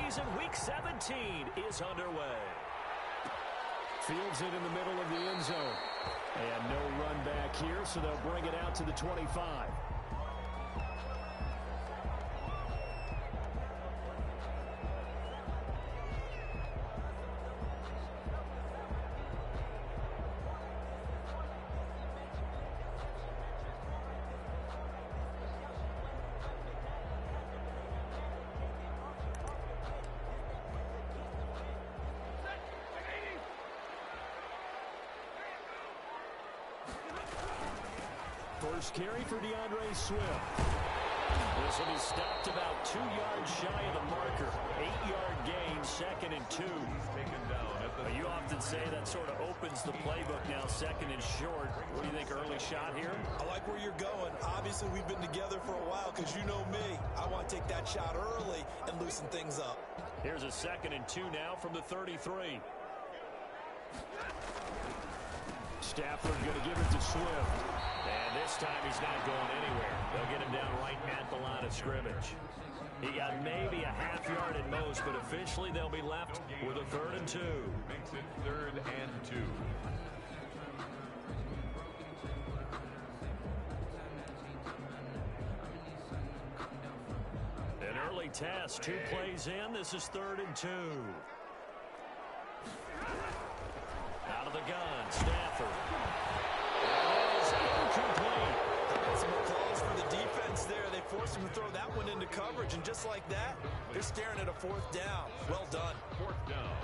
season, Week 17 is underway. Fields it in the middle of the end zone. And no run back here, so they'll bring it out to the 25. First carry for DeAndre Swift. This will be stopped about 2 yards shy of the marker. 8-yard gain, 2nd and 2. You often say that sort of opens the playbook now, 2nd and short. What do you think, early shot here? I like where you're going. Obviously, we've been together for a while because you know me. I want to take that shot early and loosen things up. Here's a 2nd and 2 now from the 33. Stafford going to give it to Swift. And this time he's not going anywhere. They'll get him down right at the line of scrimmage. He got maybe a half yard at most, but officially they'll be left with a 3rd and 2. Makes it 3rd and 2. An early test, 2 plays in. This is 3rd and 2. Out of the gun, Stafford. That is incomplete. Some applause for the defense there. They forced him to throw that one into coverage, and just like that, they're staring at a 4th down. Well done. 4th down.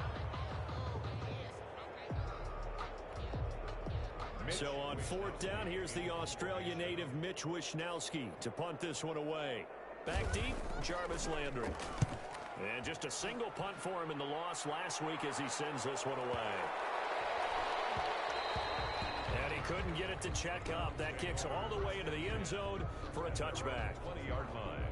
So on 4th down, here's the Australia native Mitch Wishnowski to punt this one away. Back deep, Jarvis Landry. And just a single punt for him in the loss last week as he sends this one away. And he couldn't get it to check up. That kicks all the way into the end zone for a touchback. 20-yard line.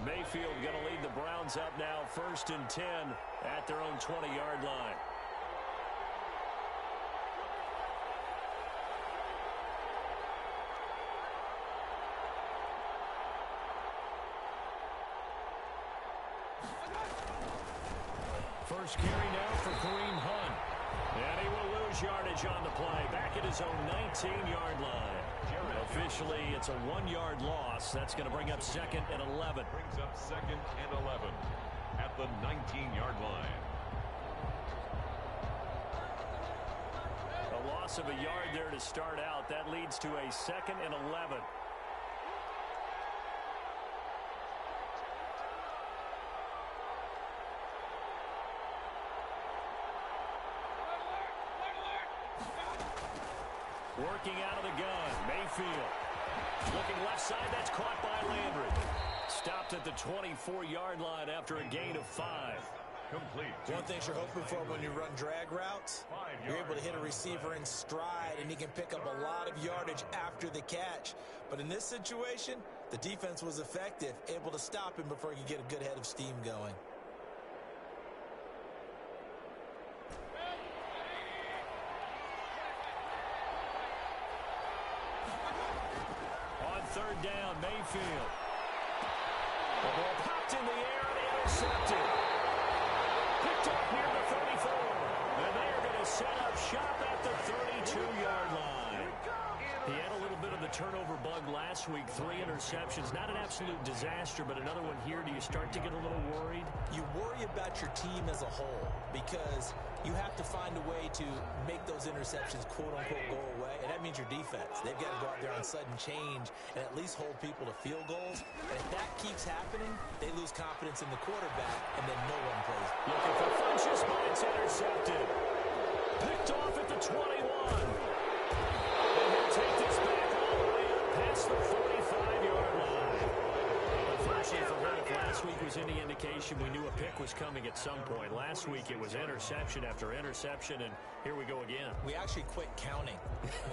Mayfield going to lead the Browns up now, 1st and 10 at their own 20-yard line. First carry now for Kareem Hunt. And he will lose yardage on the play. Back at his own 19-yard line. Officially, it's a 1-yard loss. That's going to bring up 2nd and 11. Brings up 2nd and 11 at the 19-yard line. A loss of a yard there to start out. That leads to a 2nd and 11. Working out of the gun, Mayfield. Looking left side, that's caught by Landry. Stopped at the 24-yard line after a gain of 5. Complete. One thing you're hoping for when you run drag routes, you're able to hit a receiver in stride, and he can pick up a lot of yardage after the catch. But in this situation, the defense was effective, able to stop him before he could get a good head of steam going. On 3rd down, Mayfield. The ball popped in the air and intercepted. Picked up near the 34. And they are going to set up shop at the 32-yard line. He had a little bit of the turnover bug last week. 3 interceptions. Not an absolute disaster, but another one here. Do you start to get a little worried? You worry about your team as a whole because you have to find a way to make those interceptions, quote-unquote, go away, and that means your defense. They've got to go out there on sudden change and at least hold people to field goals. And if that keeps happening, they lose confidence in the quarterback, and then no one plays. Looking for Funchess, but it's intercepted. Picked off at the 21. And he'll take this back all the way up past the 45-yard line. Unfortunately for him, last week was any indication, we knew a pick was coming at some point. Last week it was interception after interception, and here we go again. We actually quit counting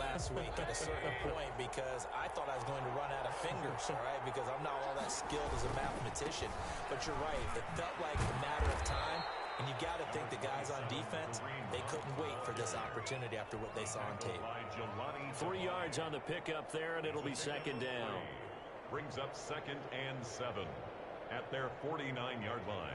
last week at a certain point because I thought I was going to run out of fingers, all right, because I'm not all that skilled as a mathematician. But you're right. It felt like a matter of time, and you got to think the guys on defense, they couldn't wait for this opportunity after what they saw on tape. 3 yards on the pickup there, and it'll be second down. Brings up 2nd and 7 at their 49-yard line.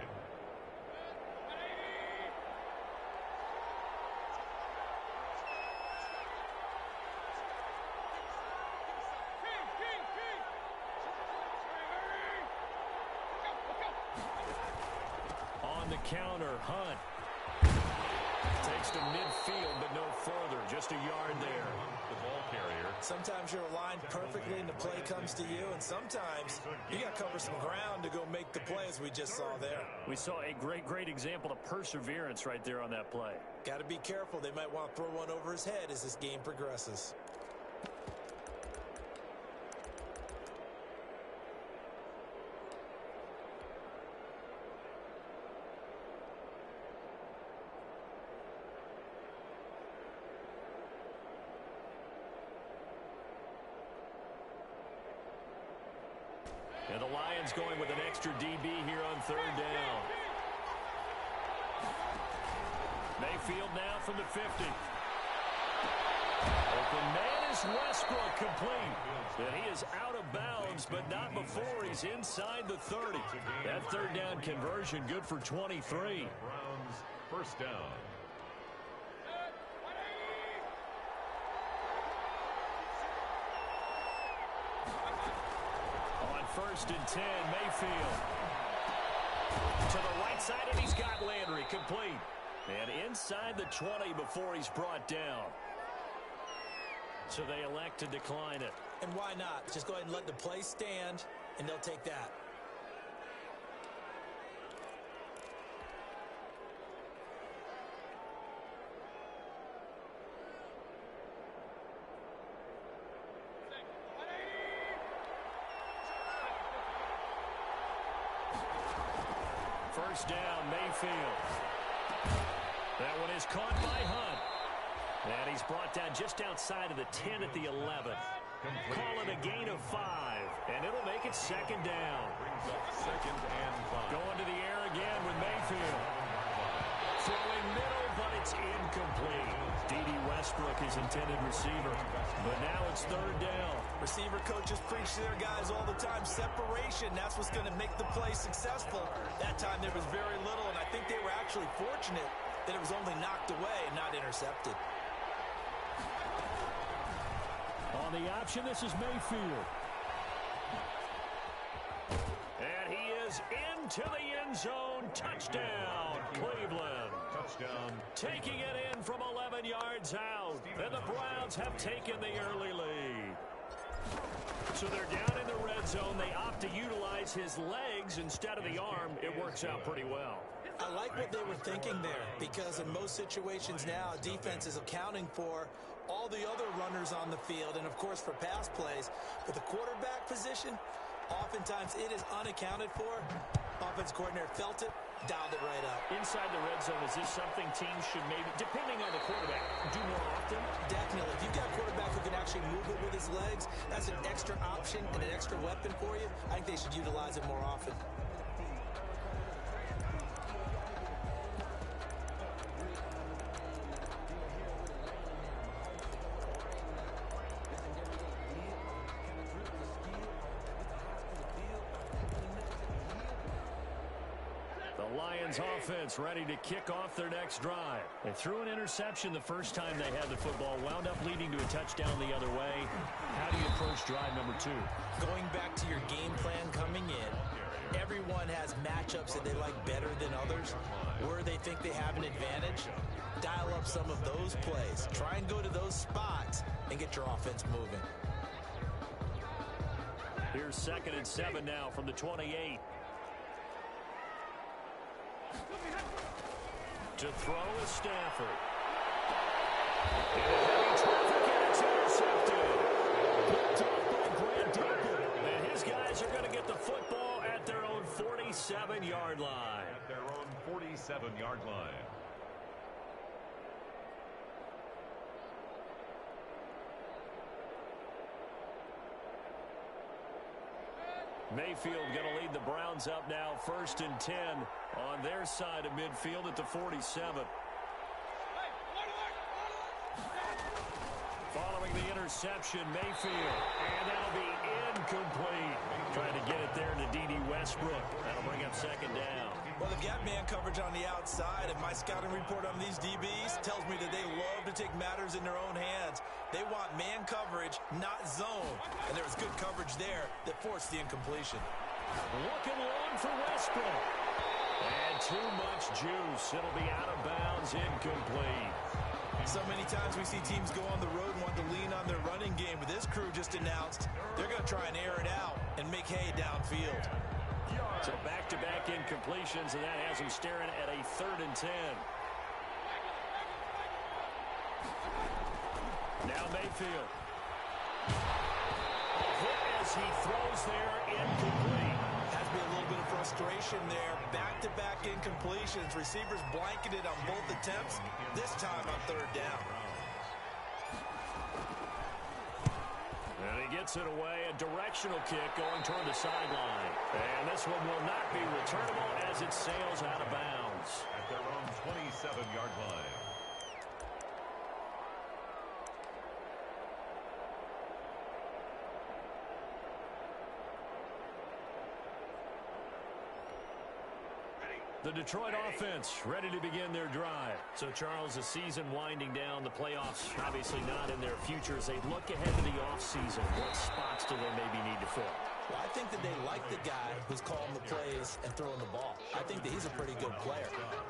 On the counter, Hunt takes to midfield, but no further. Just a yard there. The ball carrier. Sometimes you're aligned perfectly and the play comes to you, and sometimes you got to cover some ground to go make the play, as we just saw there. We saw a great example of perseverance right there on that play. Got to be careful. They might want to throw one over his head as this game progresses. And the Lions going with an extra DB here on 3rd down. Mayfield now from the 50. Open man is Westbrook, complete. And he is out of bounds, but not before he's inside the 30. That 3rd down conversion good for 23. Browns first down. On 1st and 10, Mayfield to the right side, and he's got Landry, complete. And inside the 20 before he's brought down. So they elect to decline it. And why not? Just go ahead and let the play stand, and they'll take that. First down, Mayfield. That one is caught by Hunt. And he's brought down just outside of the 10 at the 11. Call it a gain of 5. And it'll make it second down. Brings up 2nd and 5. Going to the air again with Mayfield. Throwing middle, but it's incomplete. D.D. Westbrook is intended receiver. But now it's 3rd down. Receiver coaches preach to their guys all the time. Separation, that's what's going to make the play successful. That time there was very little, and I think they were actually fortunate that it was only knocked away and not intercepted. On the option, this is Mayfield. And he is into the end zone. Touchdown, Cleveland. Touchdown. Taking it in from 11 yards out. And the Browns have taken the early lead. So they're down in the red zone. They opt to utilize his legs instead of the arm. It works out pretty well. I like what they were thinking there, because in most situations now, defense is accounting for all the other runners on the field and, of course, for pass plays. But the quarterback position, oftentimes it is unaccounted for. Offense coordinator felt it, dialed it right up. Inside the red zone, is this something teams should maybe, depending on the quarterback, do more often? Definitely. If you've got a quarterback who can actually move it with his legs, that's an extra option and an extra weapon for you. I think they should utilize it more often. Lions offense ready to kick off their next drive. They threw an interception the first time they had the football, wound up leading to a touchdown the other way. How do you approach drive number 2? Going back to your game plan coming in, everyone has matchups that they like better than others, where they think they have an advantage. Dial up some of those plays. Try and go to those spots and get your offense moving. Here's 2nd and 7 now from the 28. To throw is Stafford. And a heavy traffic, and it's intercepted. Picked off by Brad Delpit. And his guys are going to get the football at their own 46. 47-yard line. At their own 47-yard line. Mayfield going to lead the Browns up now, 1st and 10 on their side of midfield at the 47. Following the interception, Mayfield, and that'll be incomplete. Trying to get it there to D.D. Westbrook. That'll bring up 2nd down. Well, they've got man coverage on the outside, and my scouting report on these DBs tells me that they love to take matters in their own hands. They want man coverage, not zone. And there was good coverage there that forced the incompletion. Looking long for Westbrook. And too much juice. It'll be out of bounds, incomplete. So many times we see teams go on the road and want to lean on their running game, but this crew just announced they're going to try and air it out and make hay downfield. So back-to-back incompletions, and that has him staring at a 3rd and 10. Now Mayfield. A hit as he throws there, incomplete. Has to be a little bit of frustration there. Back-to-back incompletions. Receivers blanketed on both attempts, this time on 3rd down. And he gets it away, a directional kick going toward the sideline. And this one will not be returnable as it sails out of bounds. At their own 27-yard line. The Detroit offense ready to begin their drive. So, Charles, the season winding down, the playoffs obviously not in their future. As they look ahead to the offseason, what spots do they maybe need to fill? Well, I think that they like the guy who's calling the plays and throwing the ball. I think that he's a pretty good player.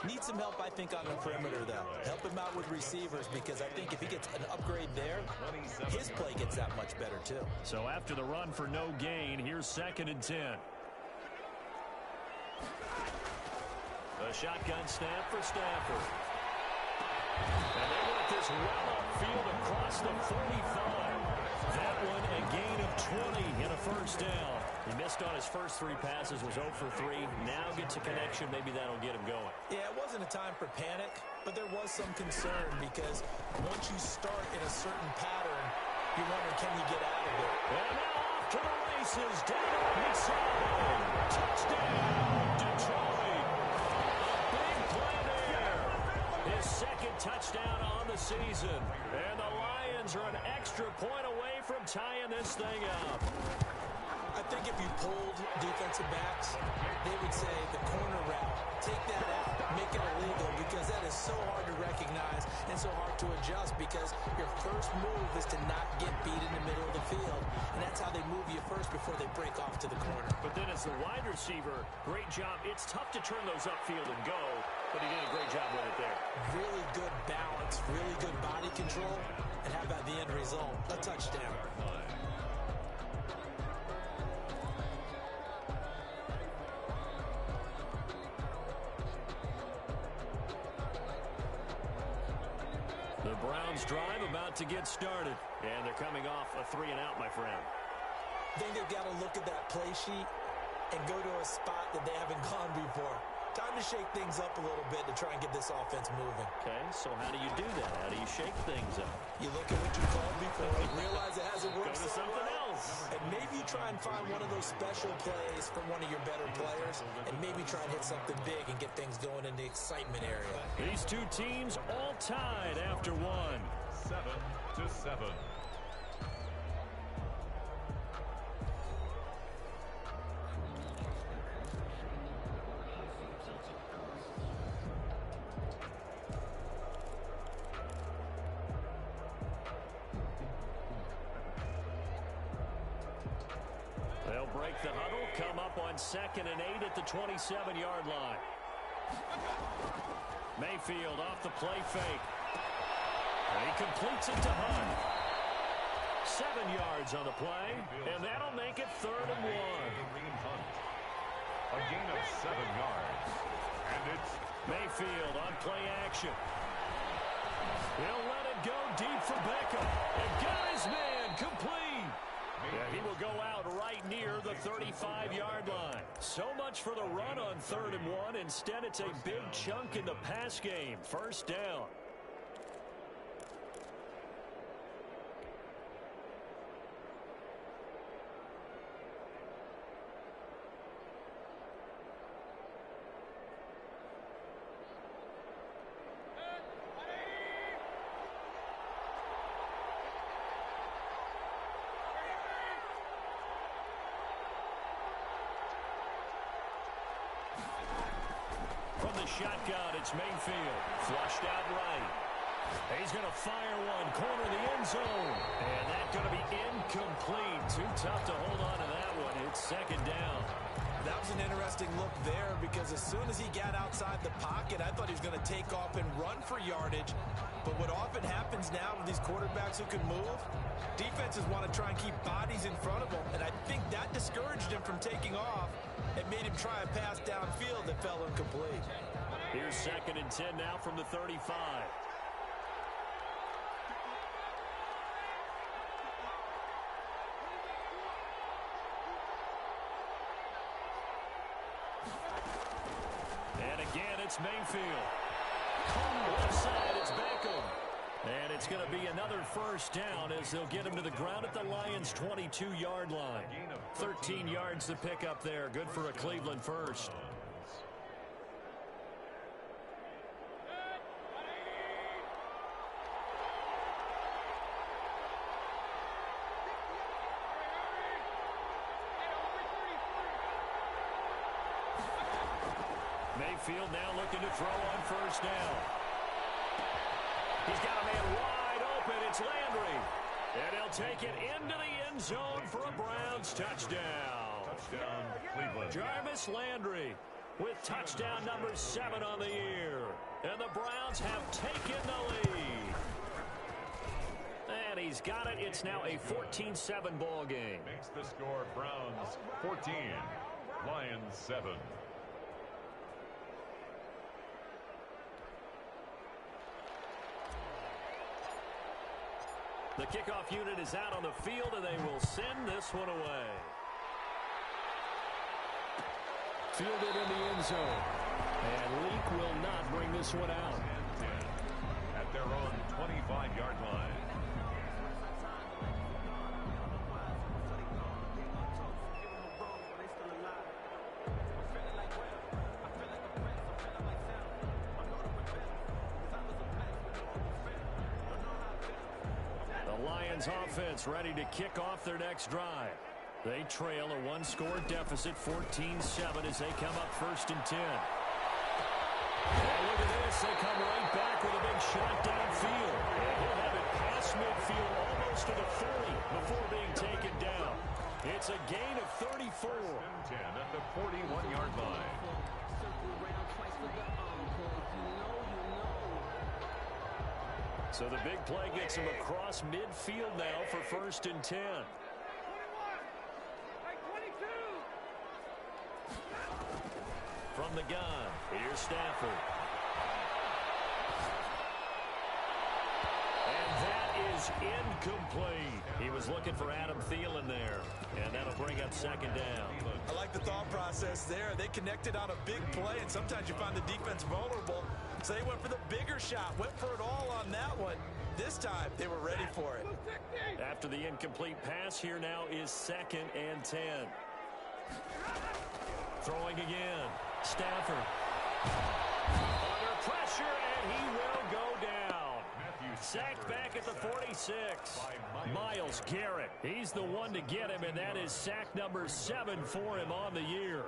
Needs some help, I think, on the perimeter, though. Help him out with receivers, because I think if he gets an upgrade there, his play gets that much better, too. So after the run for no gain, here's 2nd and 10. A shotgun snap for Stafford. And they want this well upfield across the 45. That one a gain of 20 in a 1st down. He missed on his first 3 passes, was 0 for 3. Now gets a connection. Maybe that'll get him going. Yeah, it wasn't a time for panic, but there was some concern because once you start in a certain pattern, you wonder, can you get out of it? And now off to the races. Down the right side. Touchdown, Detroit. Big play there. His 2nd touchdown on the season. And the Lions are an extra point away from tying this thing up. I think if you pulled defensive backs, they would say the corner route, take that out, make it illegal, because that is so hard to recognize and so hard to adjust, because your first move is to not get beat in the middle of the field, and that's how they move you first before they break off to the corner. But then as the wide receiver, great job. It's tough to turn those upfield and go, but he did a great job with it there. Really good balance, really good body control, and how about the end result? A touchdown. The Browns drive about to get started, and they're coming off a 3-and-out, my friend. I think they've got to look at that play sheet and go to a spot that they haven't gone before. Time to shake things up a little bit to try and get this offense moving. Okay, so how do you do that? How do you shake things up? You look at what you called before, realize it hasn't worked Go to something else. and maybe you try and find one of those special plays from one of your better players, and maybe try and hit something big and get things going in the excitement area. These two teams all tied after one. 7-7. They'll break the huddle, come up on 2nd and 8 at the 27-yard line. Mayfield off the play fake. And he completes it to Hunt. 7 yards on the play, and that'll make it 3rd and 1. A gain of 7 yards. And it's Mayfield on play action. He'll let it go deep for Beckham. And got his man complete. Yeah, he will go out right near the 35-yard line. So much much for the run on 3rd and 1. Instead, it's a big chunk in the pass game. First down. From the shotgun, it's Mayfield. Flushed out right. He's going to fire one, corner of the end zone. And that's going to be incomplete. Too tough to hold on to that one. It's 2nd down. That was an interesting look there because as soon as he got outside the pocket, I thought he was going to take off and run for yardage. But what often happens now with these quarterbacks who can move, defenses want to try and keep bodies in front of them. And I think that discouraged him from taking off and made him try a pass downfield that fell incomplete. Here's 2nd and 10 now from the 35. And again, it's Mayfield. Left side, it's Beckham. And it's going to be another first down as they'll get him to the ground at the Lions' 22-yard line. 13 yards to pick up there. Good for a Cleveland first. Mayfield now looking to throw on first down. He's got a man wide open. It's Landry. And he'll take it into the end zone for a Browns touchdown. Touchdown, Cleveland. Jarvis Landry with touchdown number 7 on the year. And the Browns have taken the lead. And he's got it. It's now a 14-7 ball game. Makes the score Browns 14, Lions 7. The kickoff unit is out on the field, and they will send this one away. Fielded in the end zone. And Leak will not bring this one out. At their own 25-yard line. Offense ready to kick off their next drive. They trail a 1-score deficit, 14-7 as they come up 1st and 10. And look at this. They come right back with a big shot downfield. And he'll have it past midfield almost to the 30 before being taken down. It's a gain of 34. 10 at the 41-yard line. So the big play gets him across midfield now for 1st and 10. From the gun, here's Stafford. And that is incomplete. He was looking for Adam Thielen there. And that'll bring up 2nd down. I like the thought process there. They connected on a big play, and sometimes you find the defense vulnerable. So they went for the bigger shot, went for it all on that one. This time, they were ready for it. After the incomplete pass, here now is 2nd and 10. Throwing again. Stafford. Under pressure, and he will go down. Sacked back at the 46. Myles Garrett. He's the one to get him, and that is sack number 7 for him on the year.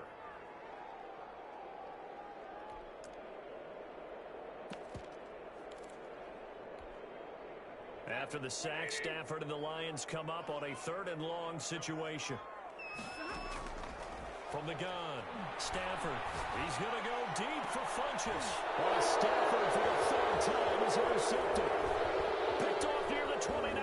After the sack, Stafford and the Lions come up on a 3rd and long situation. From the gun, Stafford. He's going to go deep for Funchess. Stafford for the 3rd time is intercepted. Picked off near the 29.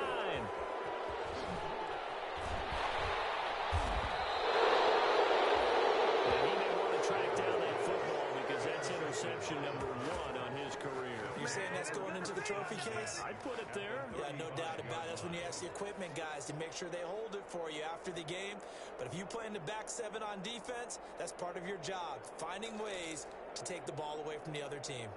And he may want to track down that football because that's interception number 1 on his career. You saying that's going into the trophy case? I'd put it there. Yeah, no doubt about it. That's when you ask the equipment guys to make sure they hold it for you after the game. But if you play in the back seven on defense, that's part of your job, finding ways to take the ball away from the other team.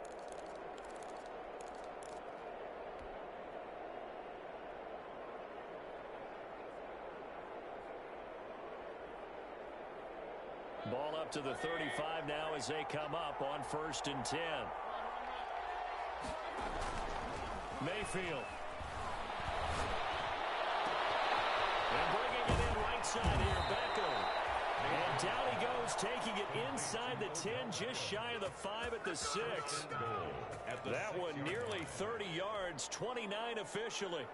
Ball up to the 35 now as they come up on 1st and 10. Mayfield. And bringing it in right side here, Beckham. And down he goes, taking it inside the 10, just shy of the 5 at the 6. That one nearly 30 yards, 29 officially.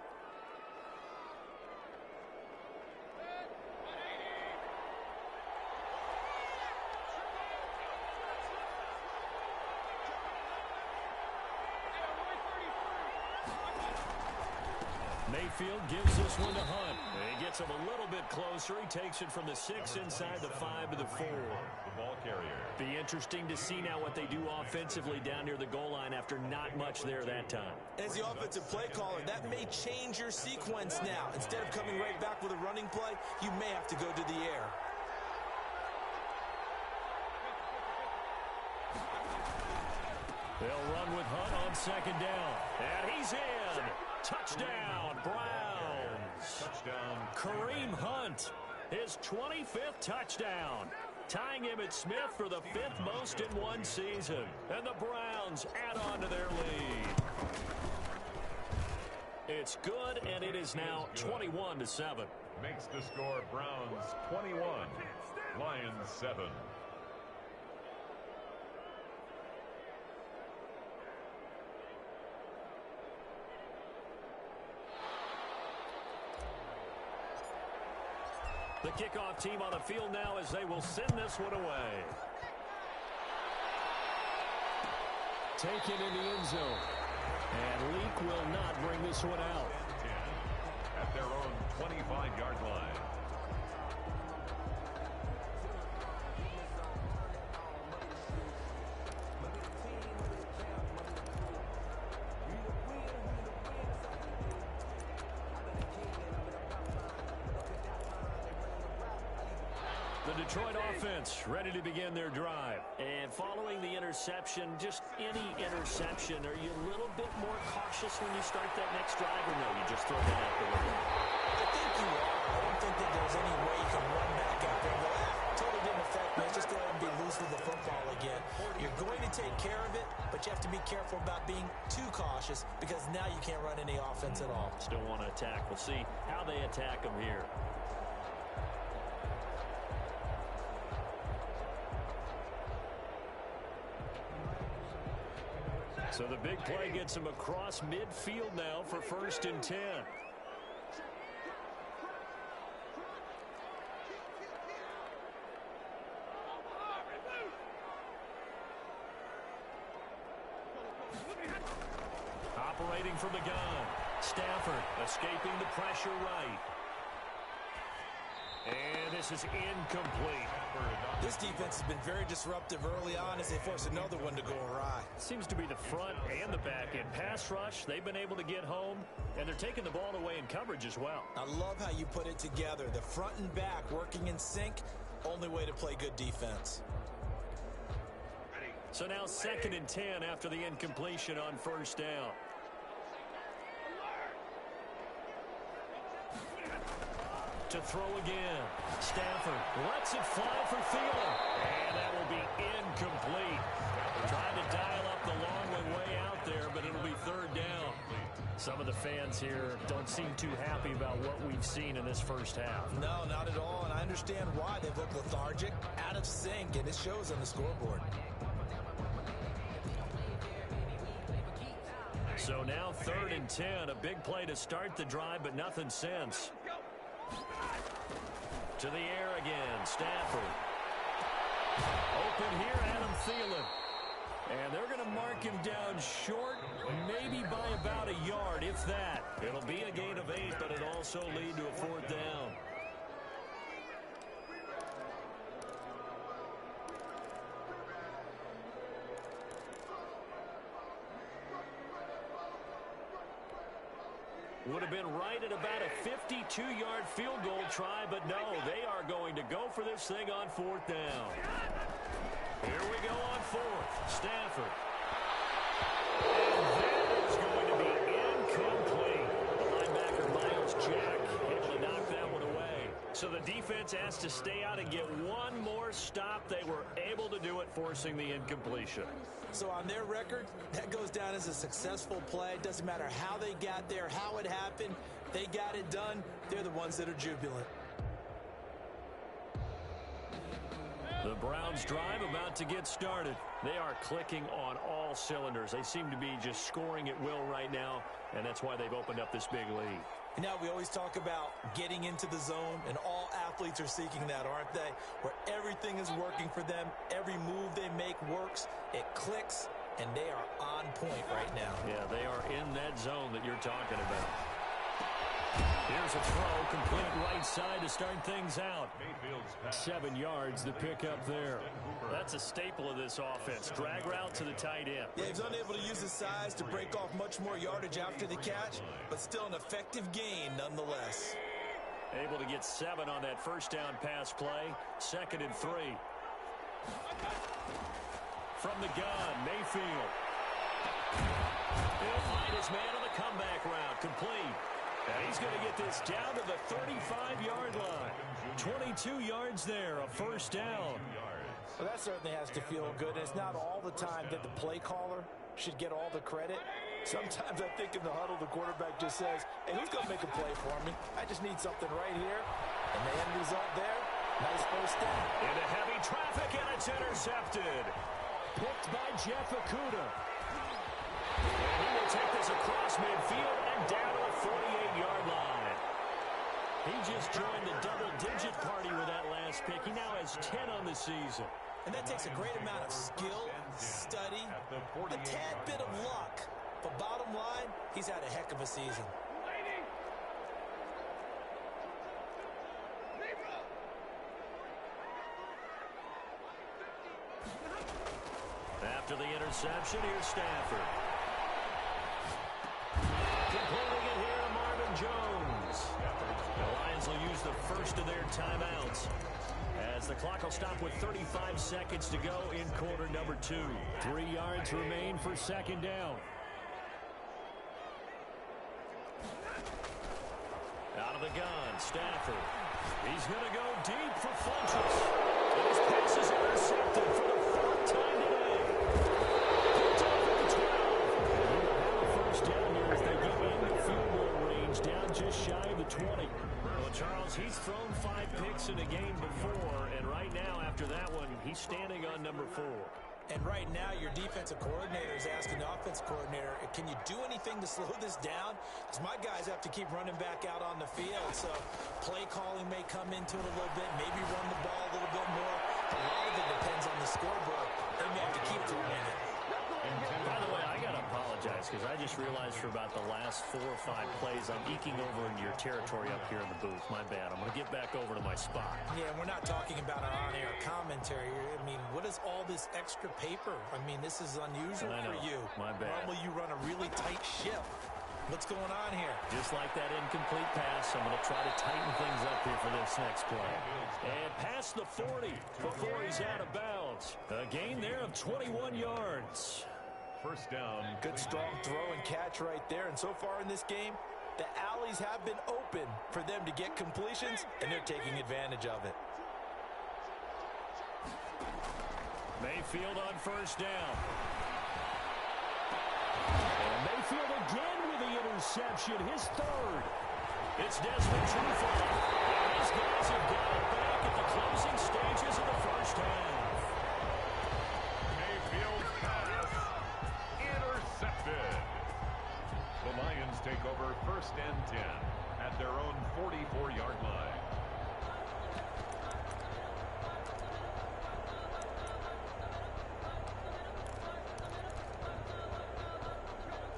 Mayfield gives this one to Hunt. He gets him a little bit closer. He takes it from the 6 inside the 5 to the 4. The ball carrier. Be interesting to see now what they do offensively down near the goal line after not much there that time. As the offensive play caller, that may change your sequence now. Instead of coming right back with a running play, you may have to go to the air. They'll run with Hunt on 2nd down. And he's in. Touchdown, Browns. Touchdown. Kareem Hunt, his 25th touchdown, tying him at Smith for the 5th most in one season. And the Browns add on to their lead. It's good, and it is now 21-7. Makes the score Browns 21, Lions 7. The kickoff team on the field now as they will send this one away. Taken in the end zone. And Leak will not bring this one out. At their own 25-yard line. Detroit offense ready to begin their drive. And following the interception, just any interception, are you a little bit more cautious when you start that next drive, or no, you just throw that out the window? I think you are. I don't think that there's any way you can run back out there and go, totally didn't affect me. Let's just go ahead and be loose with the football again. You're going to take care of it, but you have to be careful about being too cautious because now you can't run any offense at all. Still want to attack. We'll see how they attack them here. So the big play gets him across midfield now for 1st and 10. Operating from the gun. Stafford escaping the pressure right. And this is incomplete. This defense has been very disruptive early on as they force another one to go awry. Seems to be the front and the back end. Pass rush, they've been able to get home, and they're taking the ball away in coverage as well. I love how you put it together. The front and back working in sync, only way to play good defense. So now 2nd and 10 after the incompletion on 1st down. To throw again. Stafford lets it fly for Thielen. And that will be incomplete. Trying to dial up the long way out there, but it'll be 3rd down. Some of the fans here don't seem too happy about what we've seen in this first half. No, not at all, and I understand why. They've looked lethargic, out of sync, and it shows on the scoreboard. So now 3rd and 10, a big play to start the drive, but nothing since. To the air again, Stafford. Open here, Adam Thielen. And they're going to mark him down short, maybe by about a yard, if that. It'll be a gain of 8, but it'll also lead to a 4th down. Would have been right at about a 52-yard field goal try, but no, they are going to go for this thing on fourth down. Here we go on fourth. Stafford. And that is going to be incomplete. The linebacker, Miles Jack, able to knock that one away. So the defense has to stay out and get one more stop. They were able to do it, forcing the incompletion. So on their record, that goes down as a successful play. Doesn't matter how they got there, how it happened. They got it done. They're the ones that are jubilant. The Browns drive about to get started. They are clicking on all cylinders. They seem to be just scoring at will right now, and that's why they've opened up this big lead. Now, we always talk about getting into the zone, and all athletes are seeking that, aren't they? Where everything is working for them, every move they make works, it clicks, and they are on point right now. Yeah, they are in that zone that you're talking about. Here's a throw, complete right side to start things out. 7 yards, the pickup there. That's a staple of this offense. Drag route to the tight end. Yeah, he's unable to use his size to break off much more yardage after the catch, but still an effective gain nonetheless. Able to get 7 on that first down pass play. 2nd and 3. From the gun, Mayfield. He'll find his man on the comeback route. Complete. And he's going to get this down to the 35-yard line. 22 yards there, a first down. Well, that certainly has to feel good. It's not all the time that the play caller should get all the credit. Sometimes I think in the huddle, the quarterback just says, hey, who's going to make a play for me? I just need something right here. And the end result there, nice first down. Into heavy traffic, and it's intercepted. Picked by Jeff Okudah. And he will take this across midfield and down to the 48-yard line. He just joined the double-digit party with that last pick. He now has 10 on the season. And that takes a great amount of skill, study, a tad bit of luck. But bottom line, he's had a heck of a season. After the interception, here's Stafford. Completing it here to Marvin Jones. The Lions will use the first of their timeouts, as the clock will stop with 35 seconds to go in quarter number 2. 3 yards remain for 2nd down. Out of the gun, Stafford. He's going to go deep for Funchess. And his pass is intercepted for the 4th time today. Picked off at the 12. And he will have a first down here as they get in the field goal range, down just shy of the 20. Well, Charles, he's thrown 5 picks in a game before, and right now, after that one, he's standing on number 4. And right now, your defensive coordinator is asking the offensive coordinator, can you do anything to slow this down? Because my guys have to keep running back out on the field. So play calling may come into it a little bit, maybe run the ball a little bit more. A lot of it depends on the scoreboard. They may have to keep throwing it. By the way, I got to apologize because I just realized for about the last 4 or 5 plays, I'm eking over into your territory up here in the booth. My bad. I'm going to get back over to my spot. Yeah, we're not talking about our on-air commentary. I mean, what is all this extra paper? I mean, this is unusual for you. My bad. Normally you run a really tight ship. What's going on here? Just like that incomplete pass, I'm going to try to tighten things up here for this next play. And past the 40 before he's out of bounds. A gain there of 21 yards. First down. Good strong throw and catch right there. And so far in this game, the alleys have been open for them to get completions, and they're taking advantage of it. Mayfield on first down. And Mayfield again with the interception, his 3rd. It's Desmond Trufant. And these guys have got it back at the closing stages of the first half. Mayfield's pass intercepted. The Lions take over 1st and 10 at their own 44-yard line.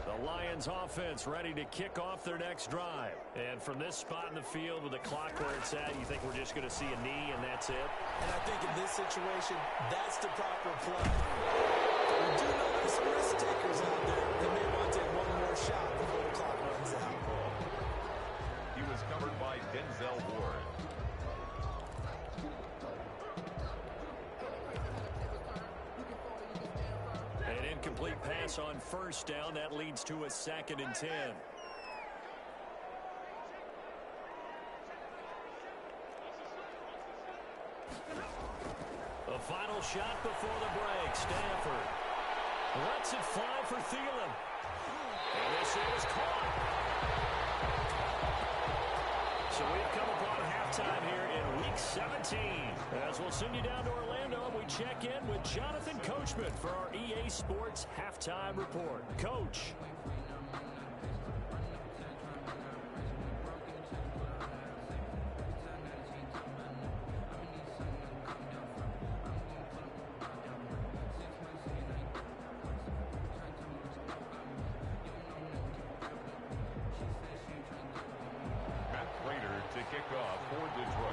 The Lions offense ready to kick off their next drive. And from this spot in the field with the clock where it's at, you think we're just going to see a knee and that's it? And I think in this situation, that's the proper play. But we do know there's some risk takers out there that may want to take one more shot before the clock runs out. incomplete pass on first down. That leads to a 2nd and 10. The final shot before the break. Stanford lets it fly for Thielen. And this is caught. So we've come upon halftime here in Week 17. As we'll send you down to Orlando, and we check in with Jonathan Coachman for our EA Sports Halftime Report. Coach. To kick off for Detroit.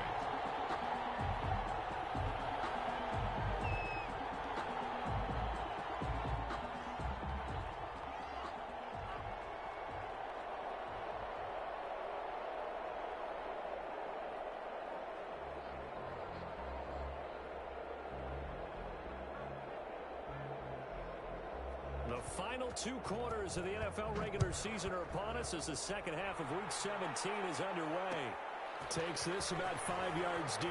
The final 2 quarters of the NFL regular season are upon us as the second half of Week 17 is underway. Takes this about 5 yards deep.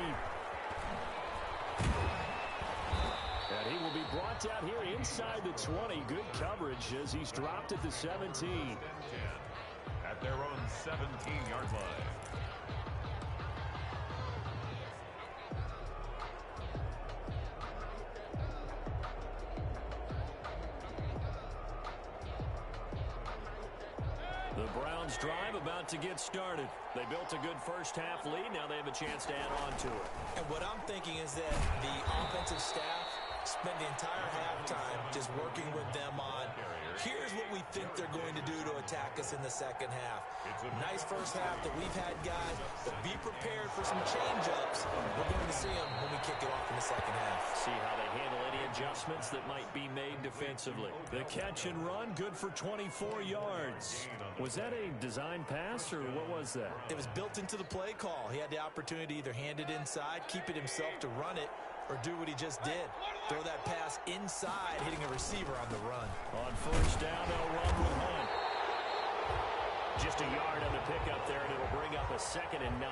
And he will be brought down here inside the 20. Good coverage as he's dropped at the 17. At their own 17-yard line. The Browns drive about to get started. They built a good first half lead. Now they have a chance to add on to it. And what I'm thinking is that the offensive staff spend the entire halftime just working with them on, here's what we think they're going to do to attack us in the second half. Nice first half that we've had, guys, but be prepared for some change-ups. We're going to see them when we kick it off in the second half. See how they handle any adjustments that might be made defensively. The catch and run, good for 24 yards. Was that a design pass, or what was that? It was built into the play call. He had the opportunity to either hand it inside, keep it himself to run it, or do what he just did. Throw that pass inside, hitting a receiver on the run. On first down, they'll run with Hunt. Just a yard on the pickup there, and it'll bring up a 2nd and 9.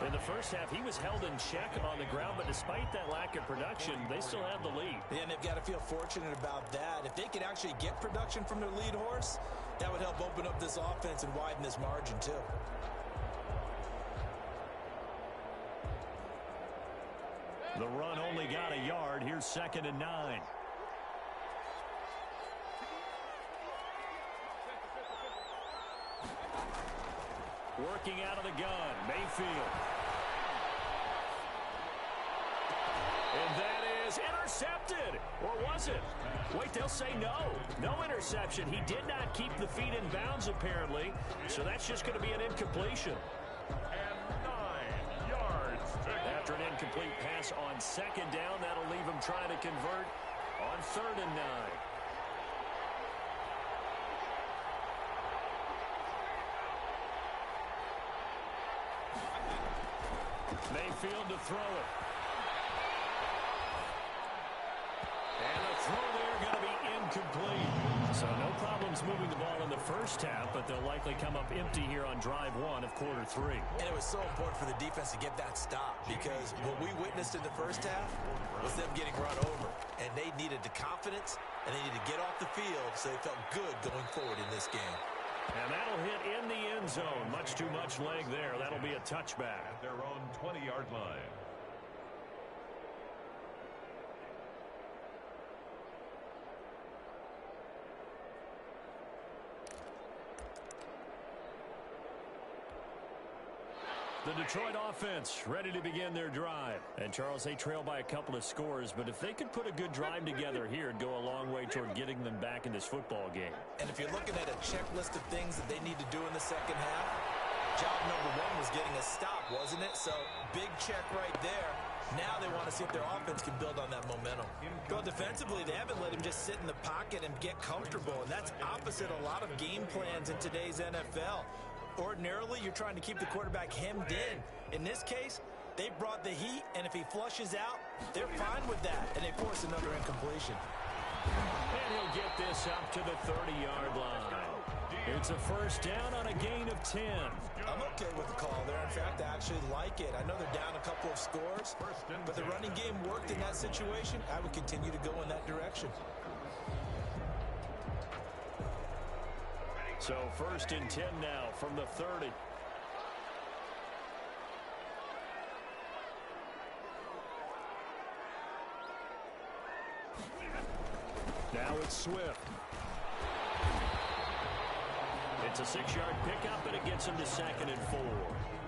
In the first half, he was held in check on the ground, but despite that lack of production, they still have the lead. Yeah, and they've got to feel fortunate about that. If they could actually get production from their lead horse, that would help open up this offense and widen this margin, too. The run only got a yard. Here's 2nd and 9. Working out of the gun, Mayfield. And that is intercepted. Or was it? Wait, they'll say no. No interception. He did not keep the feet in bounds, apparently. So that's just going to be an incompletion. And 9 yards. After an incomplete pass on 2nd down, that'll leave him trying to convert on 3rd and 9. Mayfield to throw it. And the throw there going to be incomplete. So no problems moving the ball in the first half, but they'll likely come up empty here on drive 1 of quarter 3. And it was so important for the defense to get that stop, because what we witnessed in the first half was them getting run over. And they needed the confidence, and they needed to get off the field so they felt good going forward in this game. And that'll hit in the end zone. Much too much leg there. That'll be a touchback. At their own 20-yard line. The Detroit offense ready to begin their drive. And, Charles, they trail by a couple of scores, but if they could put a good drive together here, it'd go a long way toward getting them back in this football game. And if you're looking at a checklist of things that they need to do in the second half, job number 1 was getting a stop, wasn't it? So, big check right there. Now they want to see if their offense can build on that momentum. Well, defensively, they haven't let him just sit in the pocket and get comfortable, and that's opposite a lot of game plans in today's NFL. Ordinarily, you're trying to keep the quarterback hemmed in. In this case, they brought the heat, and if he flushes out, they're fine with that, and they force another incompletion. And he'll get this up to the 30-yard line. It's a first down on a gain of 10. I'm okay with the call there. In fact, I actually like it. I know they're down a couple of scores, but the running game worked in that situation. I would continue to go in that direction. So first and 10 now from the 30. Now it's Swift. It's a 6-yard pickup, and it gets him to 2nd and 4.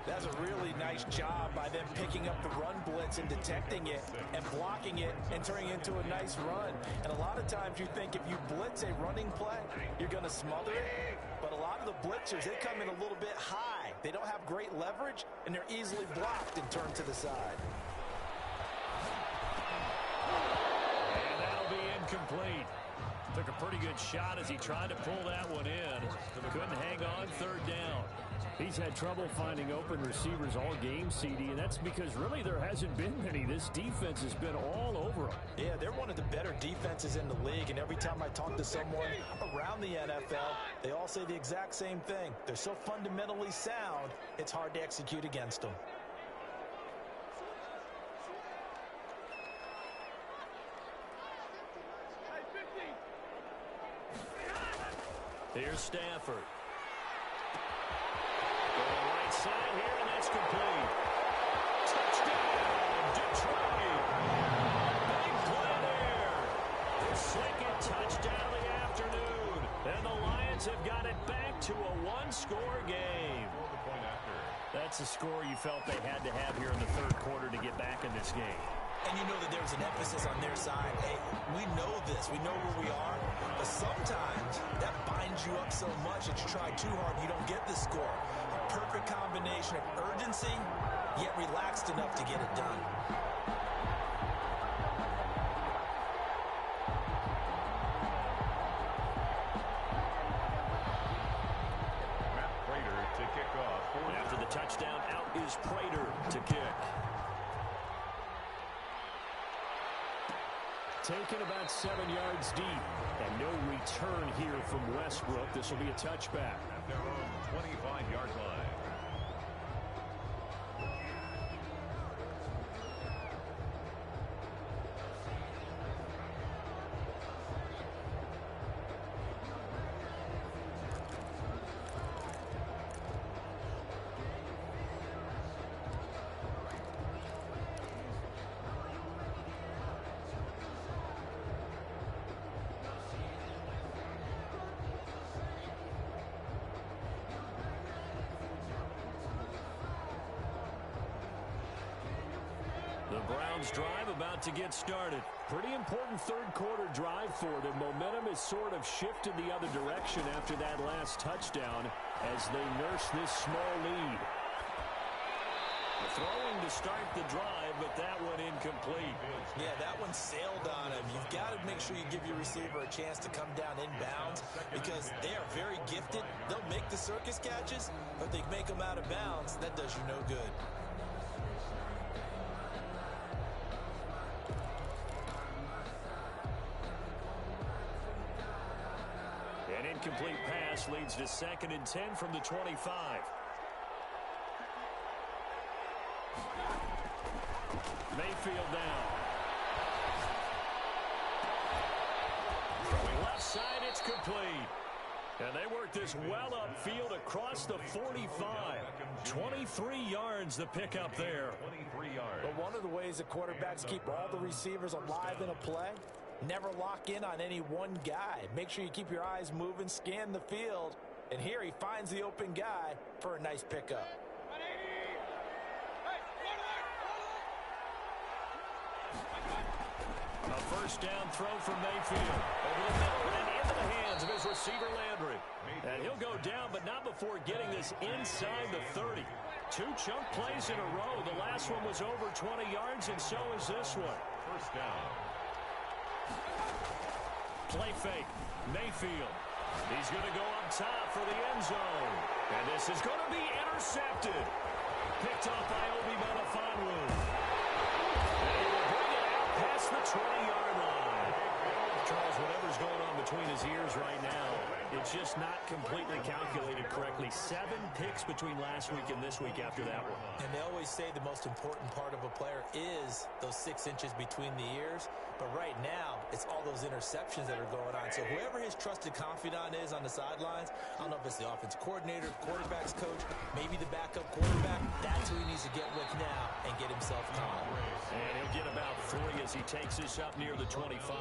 That's a really nice job by them picking up the run blitz and detecting it and blocking it and turning it into a nice run. And a lot of times you think if you blitz a running play, you're going to smother it. But a lot of the blitzers, they come in a little bit high. They don't have great leverage, and they're easily blocked and turned to the side. And that'll be incomplete. Took a pretty good shot as he tried to pull that one in. Couldn't hang on 3rd down. He's had trouble finding open receivers all game, CD, and that's because really there hasn't been many. This defense has been all over them. Yeah, they're one of the better defenses in the league, and every time I talk to someone around the NFL, they all say the exact same thing. They're so fundamentally sound, it's hard to execute against them. Here's Stafford. Going right side here, and that's complete. Touchdown, Detroit. Big play there. The second touchdown of the afternoon. And the Lions have got it back to a one-score game. That's a score you felt they had to have here in the 3rd quarter to get back in this game. And you know that there's an emphasis on their side. Hey, we know this. We know where we are. But sometimes that binds you up so much that you try too hard, you don't get the score. A perfect combination of urgency, yet relaxed enough to get it done. Matt Prater to kick off. After the touchdown, out is Prater to kick. Taken about 7 yards deep, and no return here from Westbrook. This will be a touchback. At their own 25-yard line. The Browns drive about to get started. Pretty important 3rd quarter drive for them. Momentum has sort of shifted the other direction after that last touchdown as they nurse this small lead. Throwing to start the drive, but that one incomplete. Yeah, that one sailed on him. You've got to make sure you give your receiver a chance to come down inbounds because they are very gifted. They'll make the circus catches, but they make them out of bounds. That does you no good. An incomplete pass leads to 2nd and 10 from the 25. Mayfield down. Throwing left side, it's complete. And they work this well upfield across the 45. 23 yards the pickup there. 23 yards. But one of the ways the quarterbacks keep all the receivers alive in a play, never lock in on any one guy. Make sure you keep your eyes moving, scan the field. And here he finds the open guy for a nice pickup. A first down throw from Mayfield. Over the middle and into the hands of his receiver Landry. And he'll go down, but not before getting this inside the 30. 2 chunk plays in a row. The last one was over 20 yards, and so is this one. First down. Play fake. Mayfield. He's going to go up top for the end zone. And this is going to be intercepted. Picked off by Obi Melifonwu. And he will bring it out past the 20-yard line. Charles, whatever's going on between his ears right now, it's just not completely calculated correctly. 7 picks between last week and this week after that one. And they always say the most important part of a player is those 6 inches between the ears. But right now, it's all those interceptions that are going on. So whoever his trusted confidant is on the sidelines, I don't know if it's the offense coordinator, quarterback's coach, maybe the backup quarterback, that's who he needs to get with now and get himself calm. And he'll get about 3 as he takes this up near the 25.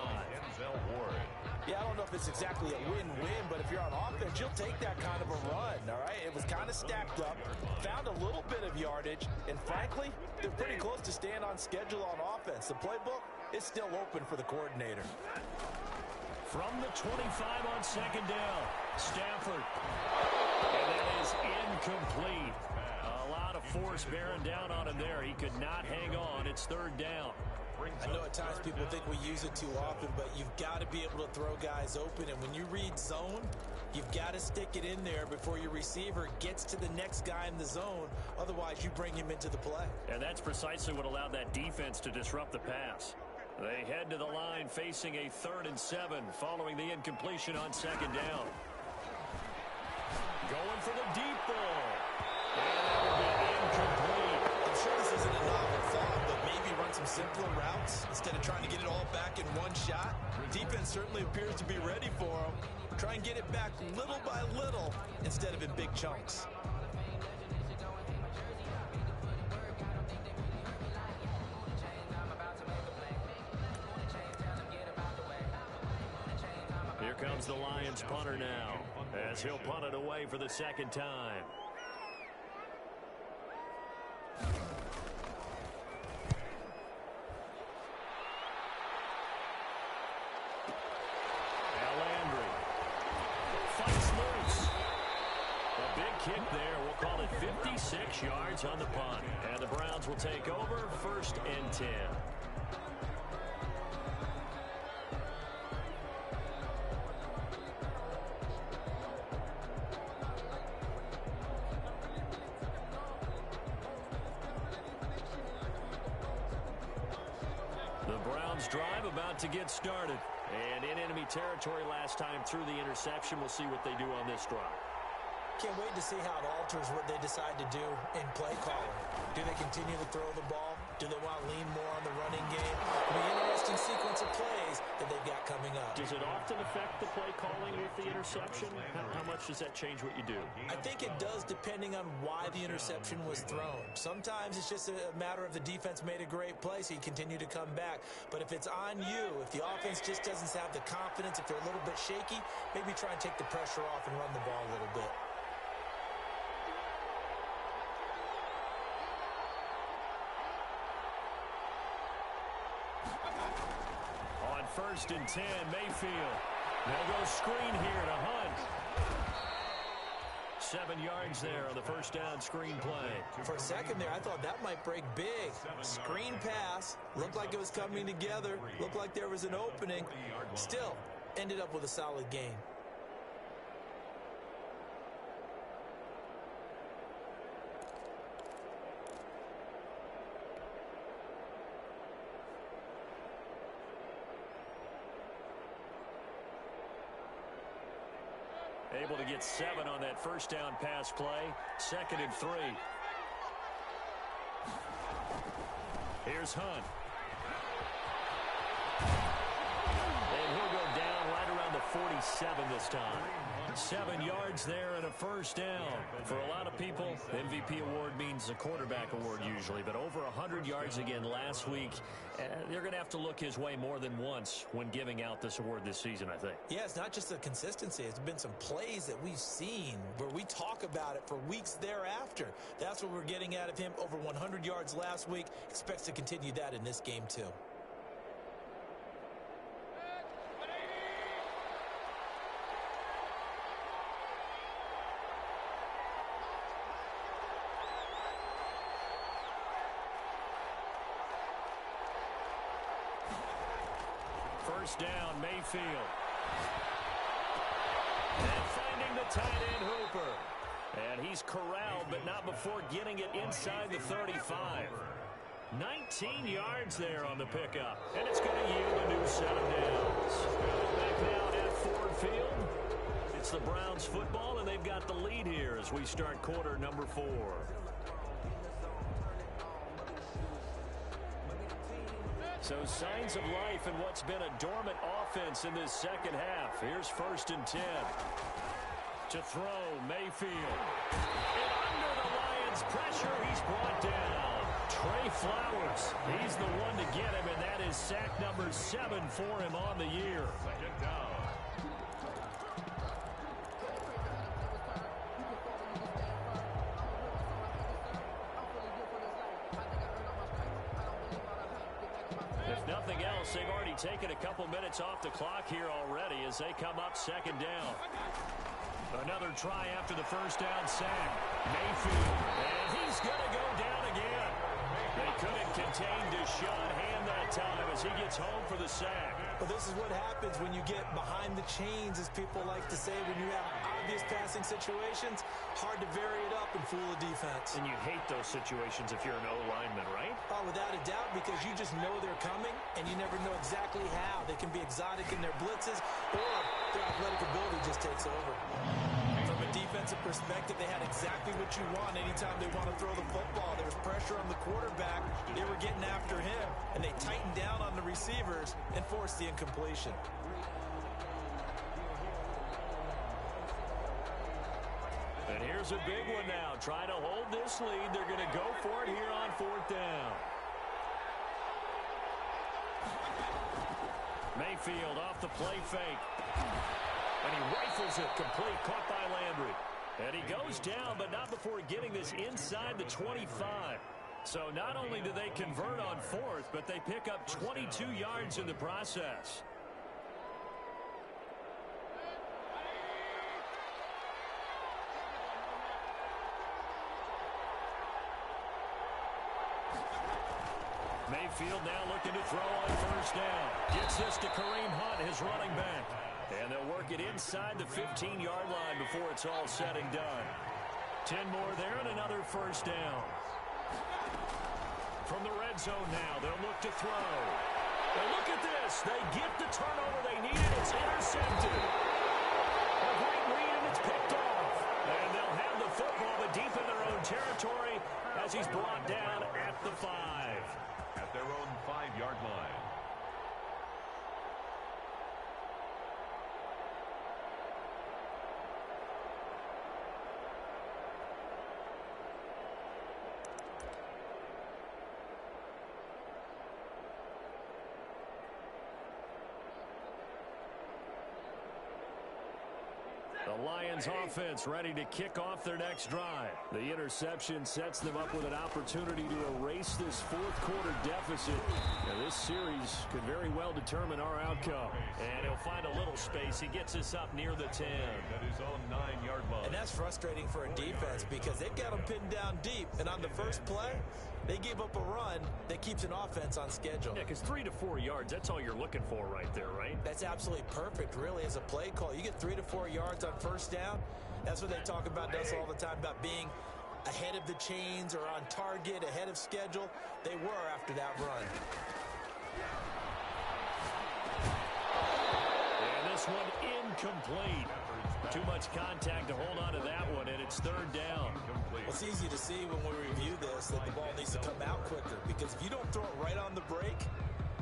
Yeah, I don't know if it's exactly a win-win, but if you're on offense, you'll take that kind of a run, all right? It was kind of stacked up, found a little bit of yardage, and frankly, they're pretty close to staying on schedule on offense. The playbook is still open for the coordinator. From the 25 on second down, Stafford. And that is incomplete. A lot of force bearing down on him there. He could not hang on. It's third down. I know at times people think we use it too often, but you've got to be able to throw guys open. And when you read zone, you've got to stick it in there before your receiver gets to the next guy in the zone. Otherwise, you bring him into the play. And that's precisely what allowed that defense to disrupt the pass. They head to the line facing a 3rd and 7 following the incompletion on second down. Going for the deep ball. And that will be incomplete. I'm sure this isn't a novel thought, but maybe run some simpler routes instead of trying to get it all back in one shot. Defense certainly appears to be ready for him. Try and get it back little by little instead of in big chunks. Here comes the Lions punter now, as he'll punt it away for the second time. Landry fights loose. A big kick there. We'll call it 56 yards on the punt. And the Browns will take over 1st and 10. Drive about to get started. And in enemy territory last time through the interception. We'll see what they do on this drive. Can't wait to see how it alters what they decide to do in play calling. Do they continue to throw the ball? Do they want to lean more on the running game? It'll be an interesting sequence of plays that they've got coming up. Does it often affect the play calling with the interception? How much does that change what you do? I think it does depending on why the interception was thrown. Sometimes it's just a matter of the defense made a great play, so you continue to come back. But if it's on you, if the offense just doesn't have the confidence, if they're a little bit shaky, maybe try and take the pressure off and run the ball a little bit. On 1st and 10, Mayfield. They'll go screen here to Hunt. 7 yards there on the first down screen play. For a second there, I thought that might break big. Screen pass. Looked like it was coming together. Looked like there was an opening. Still, ended up with a solid gain. Able to get 7 on that first down pass play. 2nd and 3. Here's Hunt. And he'll go down right around the 47 this time. 7 yards there and a first down. For a lot of people, the MVP award means a quarterback award usually, but over 100 yards again last week. They're going to have to look his way more than once when giving out this award this season, I think. Yeah, it's not just the consistency. It's been some plays that we've seen where we talk about it for weeks thereafter. That's what we're getting out of him. Over 100 yards last week. Expects to continue that in this game, too. First down, Mayfield. And finding the tight end, Hooper. And he's corralled, but not before getting it inside the 35. 19 yards there on the pickup. And it's going to yield a new set of downs. as we start quarter number 4. So signs of life in what's been a dormant offense in this second half. Here's 1st and 10. To throw, Mayfield. And under the Lions' pressure, he's brought down. Trey Flowers, he's the one to get him, and that is sack number 7 for him on the year. Second down. If nothing else, they've already taken a couple minutes off the clock here already as they come up 2nd down. Another try after the 1st down sack. Mayfield, and he's going to go down again. They couldn't contain Deshaun Hand that time as he gets home for the sack. Well, this is what happens when you get behind the chains, as people like to say, when you have obvious passing situations. Hard to vary it up and fool a defense. And you hate those situations if you're an O-lineman, right? Oh, without a doubt, because you just know they're coming, and you never know exactly how. They can be exotic in their blitzes, or their athletic ability just takes over. From a defensive perspective, they had exactly what you want anytime they want to throw the football. There was pressure on the quarterback. They were getting after him, and they tightened down on the receivers and forced the incompletion. And here's a big one now. Trying to hold this lead. They're going to go for it here on 4th down. Mayfield off the play fake. And he rifles it complete. Caught by Landry. And he goes down, but not before getting this inside the 25. So not only do they convert on 4th, but they pick up 22 yards in the process. Mayfield now looking to throw on 1st down. Gets this to Kareem Hunt, his running back. And they'll work it inside the 15-yard line before it's all said and done. 10 more there and another 1st down. From the red zone now, they'll look to throw. And look at this. They get the turnover they needed. It's intercepted. A great read, and it's picked off. And they'll have the football, but deep in their own territory as he's brought down at the 5. At their own 5-yard line. The Lions offense ready to kick off their next drive. The interception sets them up with an opportunity to erase this 4th quarter deficit. Now, this series could very well determine our outcome. And he'll find a little space. He gets us up near the 10. At his own 9-yard line. And that's frustrating for a defense because they've got them pinned down deep. And on the first play, they gave up a run that keeps an offense on schedule. Yeah, because 3 to 4 yards, that's all you're looking for right there, right? That's absolutely perfect, really, as a play call. You get 3 to 4 yards on 1st down. That's what they talk about us all the time, about being ahead of the chains or on target, ahead of schedule. They were after that run. And this one incomplete. Too much contact to hold on to that one, and it's 3rd down. Well, it's easy to see when we review this that the ball needs to come out quicker, because if you don't throw it right on the break,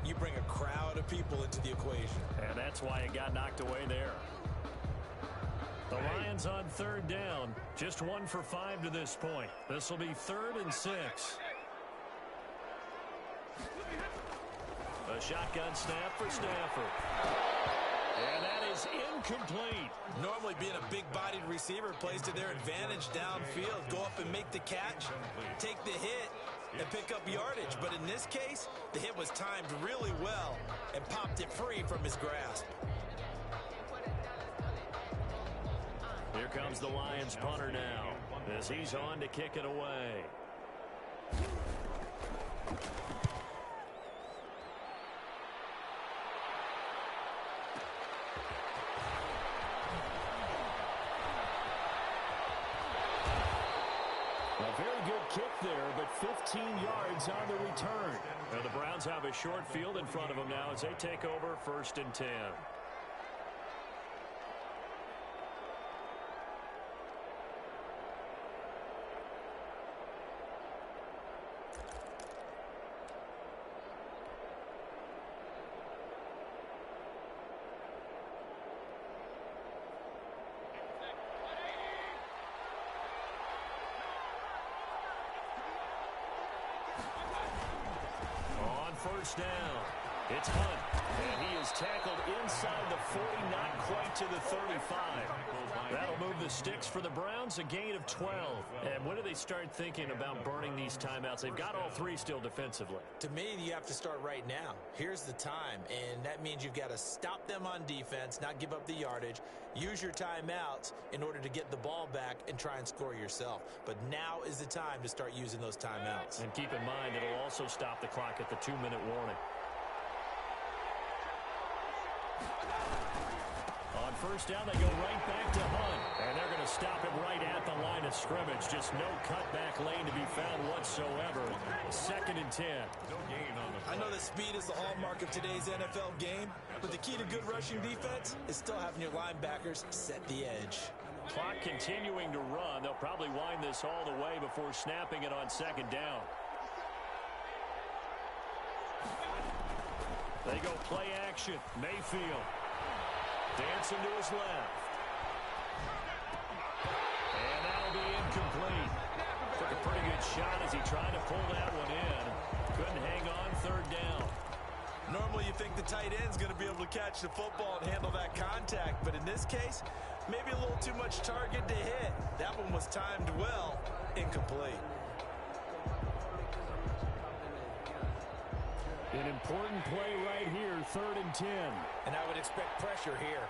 you bring a crowd of people into the equation. And that's why it got knocked away there. The Lions on 3rd down. Just 1 for 5 to this point. This will be 3rd and 6. A shotgun snap for Stafford. And that is incomplete. Normally, being a big-bodied receiver plays to their advantage downfield. Go up and make the catch, take the hit, and pick up yardage. But in this case, the hit was timed really well and popped it free from his grasp. Here comes the Lions punter now as he's on to kick it away. A very good kick there, but 15 yards on the return. Now the Browns have a short field in front of them now as they take over 1st and 10. first down. It's Hunt, and he is tackled inside the 40, not quite to the 35. That'll move the sticks for the Browns, a gain of 12. And when do they start thinking about burning these timeouts? They've got all three still defensively. To me, you have to start right now. Here's the time, and that means you've got to stop them on defense, not give up the yardage, use your timeouts in order to get the ball back and try and score yourself. But now is the time to start using those timeouts. And keep in mind, it'll also stop the clock at the 2-minute warning. On first down, they go right back to Hunt. And they're going to stop him right at the line of scrimmage. Just no cutback lane to be found whatsoever. 2nd and 10. I know that speed is the hallmark of today's NFL game, but the key to good rushing defense is still having your linebackers set the edge. Clock continuing to run. They'll probably wind this all the way before snapping it on 2nd down. They go play action. Mayfield. Dancing to his left. And that'll be incomplete. Took a pretty good shot as he tried to pull that one in. Couldn't hang on 3rd down. Normally you think the tight end's going to be able to catch the football and handle that contact, but in this case, maybe a little too much target to hit. That one was timed well. Incomplete. An important play right here, 3rd and 10. And I would expect pressure here.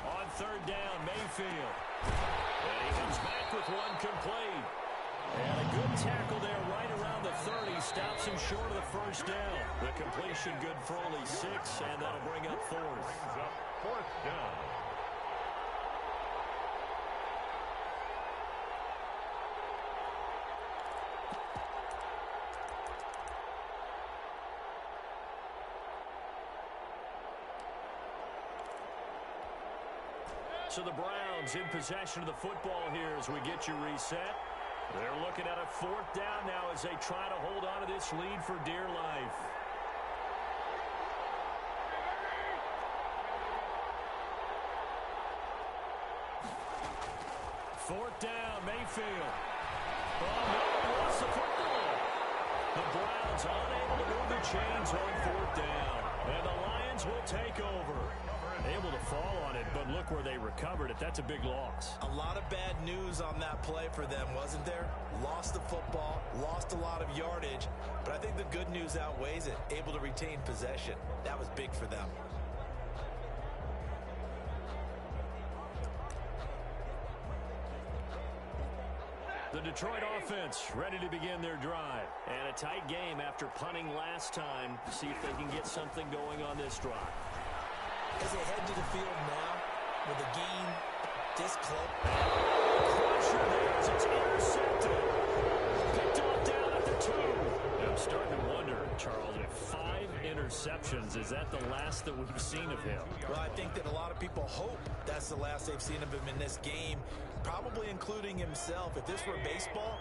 On 3rd down, Mayfield. And he comes back with one complete. And a good tackle there right around the 30. Stops him short of the first down. The completion good for only 6, and that'll bring up 4th. 4th down. So the Browns in possession of the football here as we get you reset. They're looking at a 4th down now as they try to hold on to this lead for dear life. Fourth down, Mayfield. Oh, no, he lost the football. The Browns unable to move the chains on 4th down. And the Lions will take over. Able to fall on it, but look where they recovered it. That's a big loss. A lot of bad news on that play for them, wasn't there? Lost the football, lost a lot of yardage, but I think the good news outweighs it. Able to retain possession. That was big for them. The Detroit offense ready to begin their drive. And a tight game after punting last time. See if they can get something going on this drive. As they head to the field now, with a game this close. Pressure there as it's intercepted. Picked off down at the 2. I'm starting to wonder, Charles, if 5 interceptions, is that the last that we've seen of him? Well, I think that a lot of people hope that's the last they've seen of him in this game, probably including himself. If this were baseball,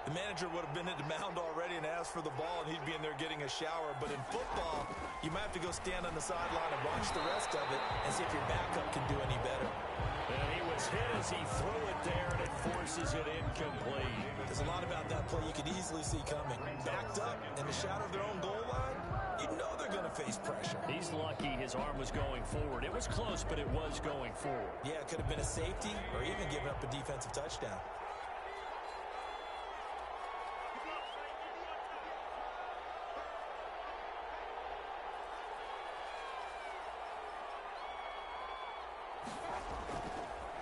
the manager would have been at the mound already and asked for the ball, and he'd be in there getting a shower. But in football, you might have to go stand on the sideline and watch the rest of it and see if your backup can do any better. And he was hit as he threw it there, and it forces it incomplete. There's a lot about that play you could easily see coming. Backed up in the shadow of their own goal line, you know they're going to face pressure. He's lucky his arm was going forward. It was close, but it was going forward. Yeah, it could have been a safety or even giving up a defensive touchdown.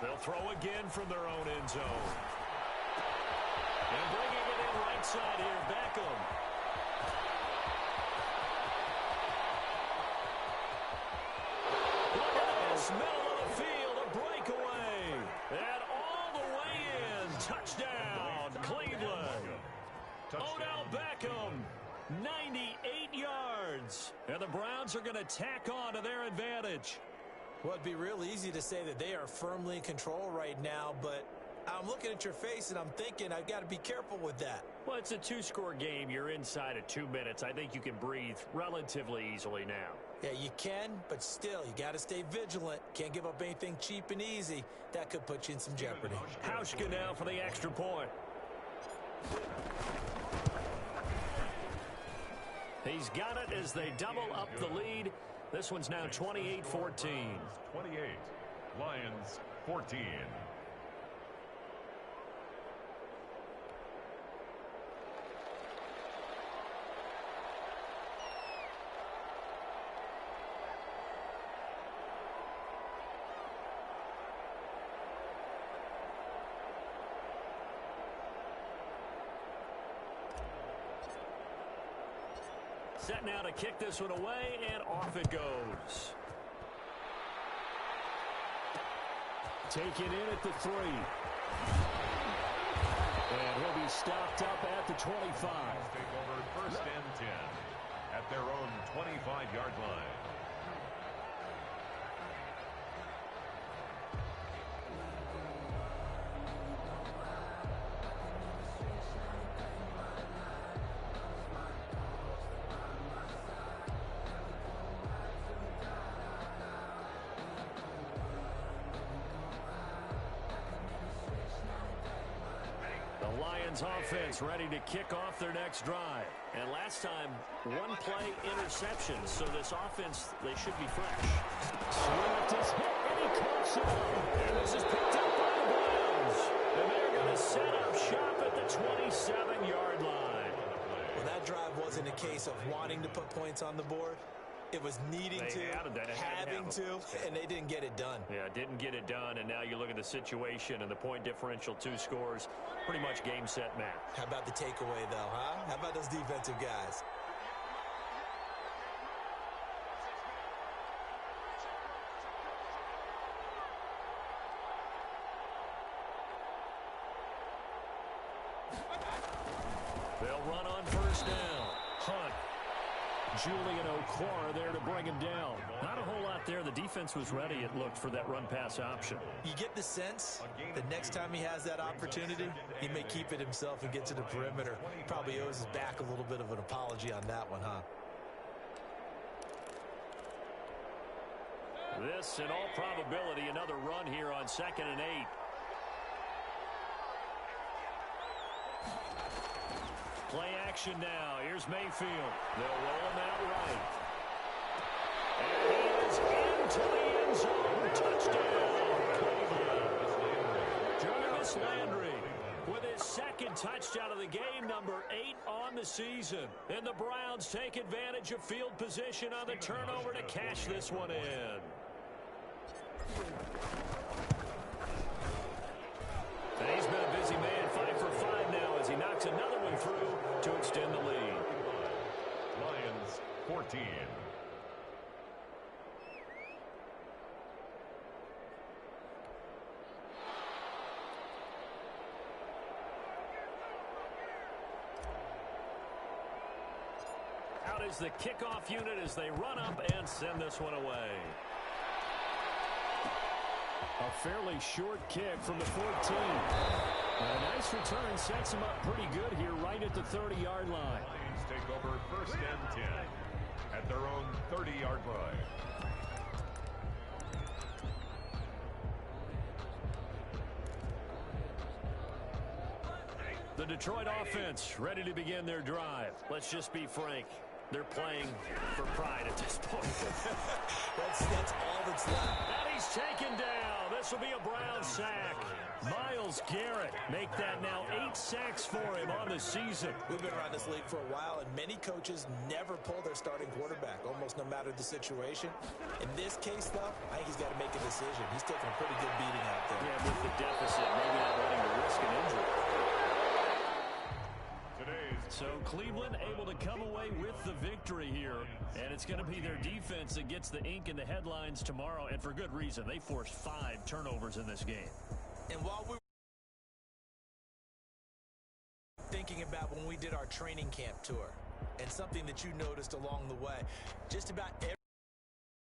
They'll throw again from their own end zone. And bringing it in right side here, Beckham. Look at this, middle of the field, a breakaway. And all the way in, touchdown, Cleveland. Odell Beckham, 98 yards. And the Browns are going to tack on to their advantage. Well, it'd be real easy to say that they are firmly in control right now, but I'm looking at your face and I'm thinking I've got to be careful with that. Well, it's a 2-score game. You're inside of 2 minutes. I think you can breathe relatively easily now. Yeah, you can, but still, you got to stay vigilant. Can't give up anything cheap and easy. That could put you in some jeopardy. Hauschka now for the extra point. He's got it as they double up the lead. This one's now 28-14. 28. Lions 14. Set now to kick this one away, and off it goes. Taken in at the 3. And he'll be stopped up at the 25. Take over first and 10 at their own 25-yard line. Lions offense ready to kick off their next drive. And last time, one play interception. So this offense, they should be fresh. Swift is hit, and he cuts it. And this is picked up by the Browns. And they're going to set up shop at the 27-yard line. Well, that drive wasn't a case of wanting to put points on the board. It was needing to, having to, and they didn't get it done. Yeah, didn't get it done, and now you look at the situation and the point differential, 2 scores, pretty much game, set, match. How about the takeaway, though, huh? How about those defensive guys? They'll run on first down. Hunt. Julian Okwara there to bring him down. Not a whole lot there. The defense was ready, it looked, for that run-pass option. You get the sense the next time he has that opportunity, he may keep it himself and get to the perimeter. Probably owes his back a little bit of an apology on that one, huh? This, in all probability, another run here on 2nd and 8. Play action now. Here's Mayfield. They'll roll him out right. And he is into the end zone. Touchdown, Cleveland. Jarvis Landry with his 2nd touchdown of the game, number 8 on the season. And the Browns take advantage of field position on the turnover to cash this one in. And he's been a busy man, 5 for 5 now as he knocks another one through to extend the lead. Lions 14. Out is the kickoff unit as they run up and send this one away. A fairly short kick from the 14. A nice return sets him up pretty good here right at the 30-yard line. Lions take over first and 10 at their own 30-yard line. The Detroit offense ready to begin their drive. Let's just be frank. They're playing for pride at this point. that's all that's left. And he's taken down. This will be a Brown sack. Myles Garrett make that now 8 sacks for him on the season. We've been around this league for a while, and many coaches never pull their starting quarterback, almost no matter the situation. In this case, though, I think he's got to make a decision. He's taking a pretty good beating out there. Yeah, with the deficit, maybe not wanting to risk an injury. So Cleveland able to come away with the victory here, and it's going to be their defense that gets the ink in the headlines tomorrow, and for good reason. They forced 5 turnovers in this game. And while we're thinking about when we did our training camp tour, and something that you noticed along the way, just about every